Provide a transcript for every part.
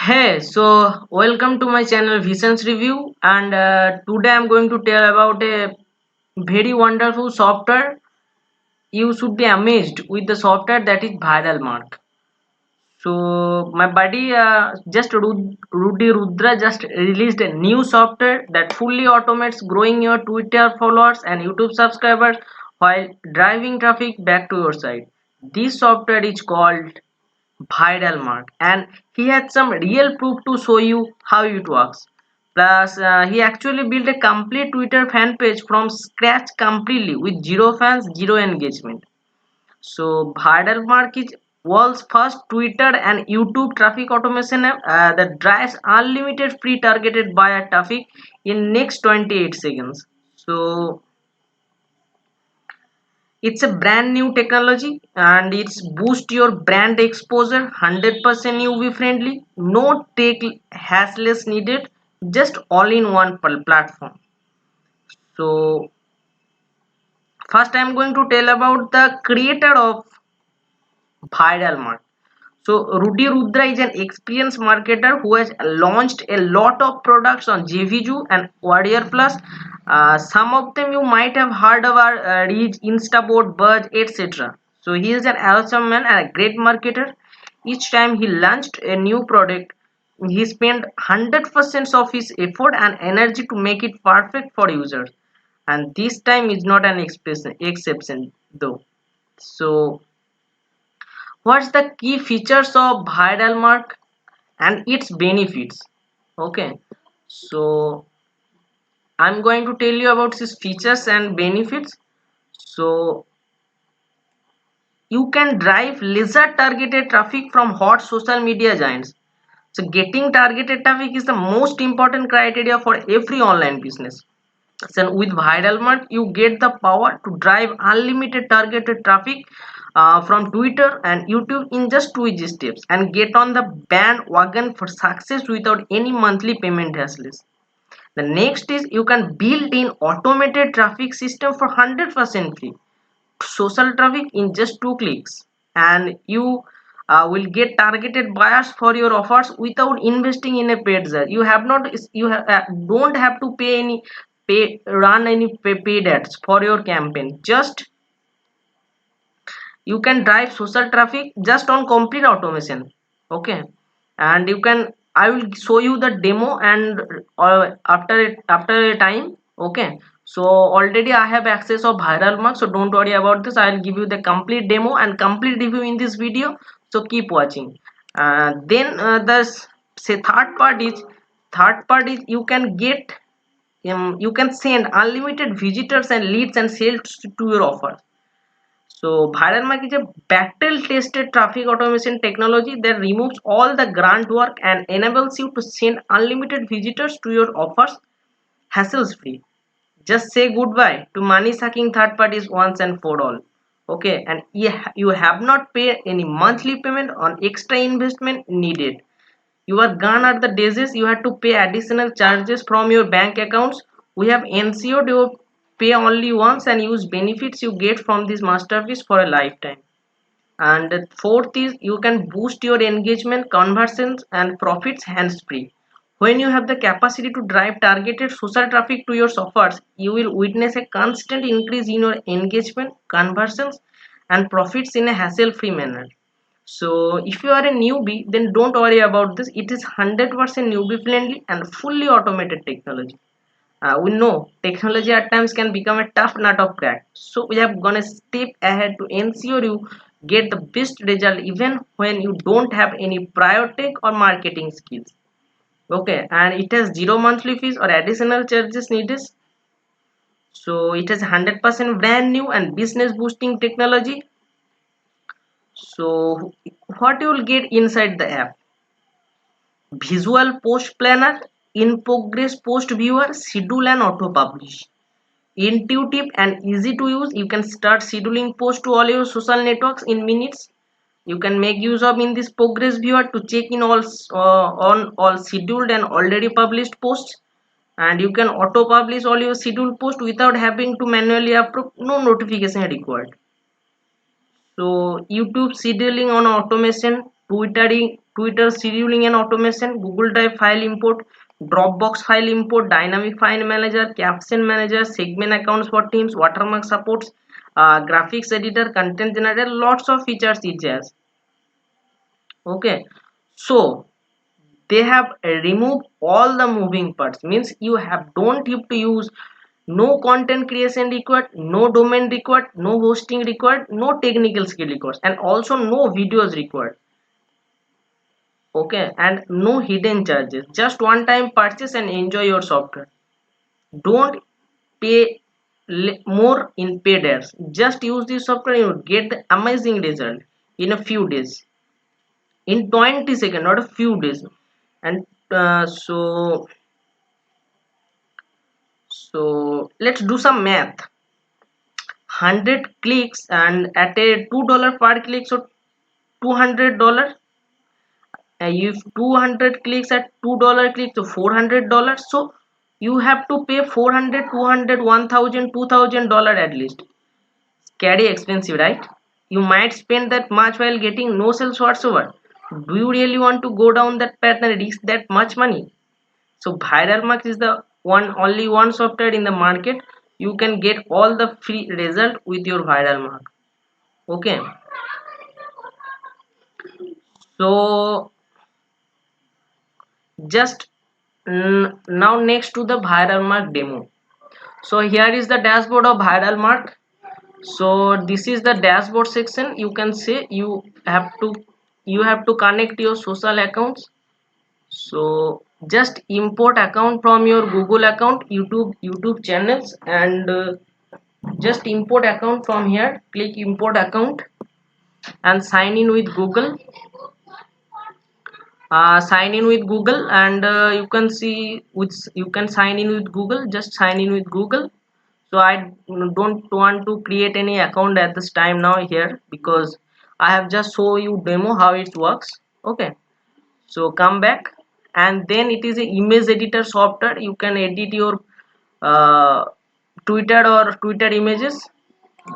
Hey, so welcome to my channel Visions Review, and today I'm going to tell about a very wonderful software. You should be amazed with the software that is Viral Mark. So my buddy, Rudy Rudra just released a new software that fully automates growing your Twitter followers and YouTube subscribers while driving traffic back to your site. This software is called Viral Mark, and he had some real proof to show you how it works. Plus, he actually built a complete Twitter fan page from scratch completely with zero fans, zero engagement. So Viral Mark is world's first Twitter and YouTube traffic automation app that drives unlimited free targeted buyer traffic in next 28 seconds. So it's a brand new technology and it's boost your brand exposure 100% UV friendly, no tech hassles needed, just all in one platform. So first I'm going to tell about the creator of Viral Mark. So Rudy Rudra is an experienced marketer who has launched a lot of products on JVJu and Warrior Plus. Some of them you might have heard of our Reach, Instaboard, Buzz, etc. So he is an awesome man and a great marketer. Each time he launched a new product, he spent 100% of his effort and energy to make it perfect for users. And this time is not an exception though. So what's the key features of Viral Mark and its benefits? Okay, so I'm going to tell you about its features and benefits. So you can drive laser targeted traffic from hot social media giants. So getting targeted traffic is the most important criteria for every online business. So with Viral Mark, you get the power to drive unlimited targeted traffic from Twitter and YouTube in just two easy steps and get on the bandwagon for success without any monthly payment hassles. The next is you can build in automated traffic system for 100% free social traffic in just two clicks, and you will get targeted buyers for your offers without investing in a paid ad. You have not you have, don't have to pay any run any paid ads for your campaign. Just you can drive social traffic just on complete automation. Okay, and you can, I will show you the demo and after a time. Okay, so already I have access of Viral Mark, so don't worry about this. I'll give you the complete demo and complete review in this video, so keep watching. Then the say third part is you can get you can send unlimited visitors and leads and sales to your offer. So Bharatmark is a battle-tested traffic automation technology that removes all the grunt work and enables you to send unlimited visitors to your offers hassles-free. Just say goodbye to money-sucking third parties once and for all. Okay, and you have not paid any monthly payment on extra investment needed. You are gone at the days you had to pay additional charges from your bank accounts. We have ensured you pay only once and use benefits you get from this masterpiece for a lifetime. And the fourth is you can boost your engagement, conversions, and profits hands free. When you have the capacity to drive targeted social traffic to your offers, you will witness a constant increase in your engagement, conversions, and profits in a hassle free manner. So if you are a newbie, then don't worry about this. It is 100% newbie friendly and fully automated technology. We know technology at times can become a tough nut of crack, so we have gone a step ahead to ensure you get the best result even when you don't have any prior tech or marketing skills. Okay, and it has zero monthly fees or additional charges needed. So it has 100% brand new and business boosting technology. So what you will get inside the app: visual post planner, in progress post viewer, schedule and auto publish. Intuitive and easy to use, you can start scheduling posts to all your social networks in minutes. You can make use of in this progress viewer to check in all on all scheduled and already published posts, and you can auto publish all your scheduled posts without having to manually approve, no notification required. So YouTube scheduling on automation, twittering Twitter scheduling and automation, Google Drive file import, Dropbox file import, dynamic file manager, caption manager, segment accounts for teams, watermark supports, graphics editor, content generator, lots of features it has. Okay, so they have removed all the moving parts, means you don't have to use, no content creation required, no domain required, no hosting required, no technical skill required, and also no videos required. Okay, and no hidden charges, just one time purchase and enjoy your software. Don't pay more in paid ads, just use this software, you get the amazing result in a few days, in 20 seconds, not a few days. And so let's do some math. 100 clicks and at a $2 per click, so $200. If 200 clicks at $2 click, so $400. So you have to pay 400, 200, 1000, $2000 at least. Scary expensive, right? You might spend that much while getting no sales whatsoever. Do you really want to go down that path and risk that much money? So ViralMark is the only one software in the market. You can get all the free result with your ViralMark. Okay. So just now next to the ViralMark demo. So here is the dashboard of ViralMark. So this is the dashboard section. You can say you have to connect your social accounts. So just import account from your Google account, YouTube channels, and just import account from here. Click import account and sign in with Google. Sign in with Google, and you can see which you can sign in with Google. Just sign in with Google. So I don't want to create any account at this time now here, because I have just show you demo how it works. Okay, so come back, and then it is a image editor software. You can edit your uh, Twitter images.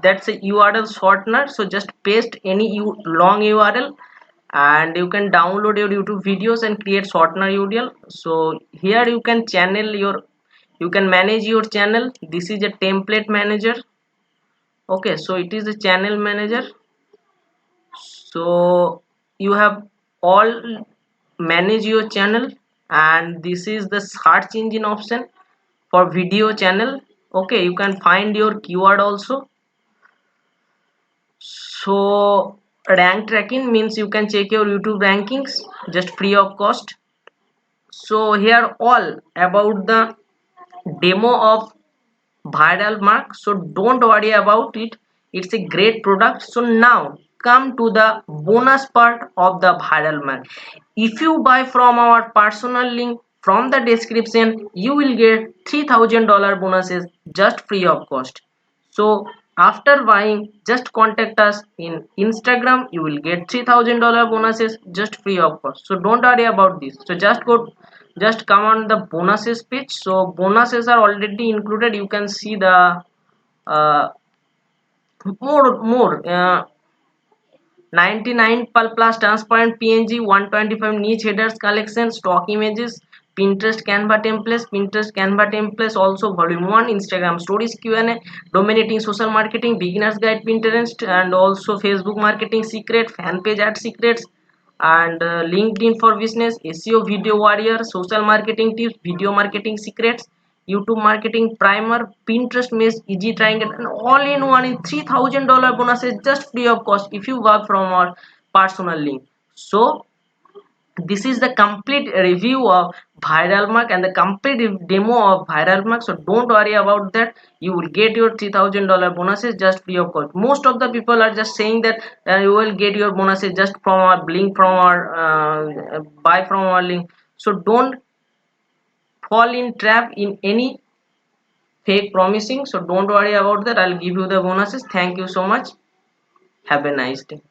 That's a URL shortener, so just paste any long URL, and you can download your YouTube videos and create shortener URL. So here you can manage your channel. This is a template manager. Okay, so it is a channel manager. So you have all manage your channel, and this is the search engine option for video channel. Okay, you can find your keyword also. So rank tracking means you can check your YouTube rankings just free of cost. So here all about the demo of ViralMark, so don't worry about it, it's a great product. So now come to the bonus part of the ViralMark. If you buy from our personal link from the description, you will get $3000 bonuses just free of cost. So after buying, just contact us in Instagram, you will get $3000 bonuses just free of cost. So don't worry about this. So just come on the bonuses page. So bonuses are already included. You can see the uh, more 99 plus transparent PNG, 125 niche headers collection, stock images, Pinterest Canva templates, also volume 1, Instagram stories Q&A, dominating social marketing, beginners guide Pinterest, and also Facebook marketing secret, fan page ad secrets, and LinkedIn for business, SEO video warrior, social marketing tips, video marketing secrets, YouTube marketing primer, Pinterest mesh easy triangle, and all in one in $3000 bonuses just free of cost if you work from our personal link. So this is the complete review of ViralMark and the complete demo of ViralMark. So don't worry about that, you will get your $3000 bonuses just free of cost. Most of the people are just saying that you will get your bonuses just from our link, from our buy from our link. So don't fall in trap in any fake promising. So don't worry about that, I'll give you the bonuses. Thank you so much, have a nice day.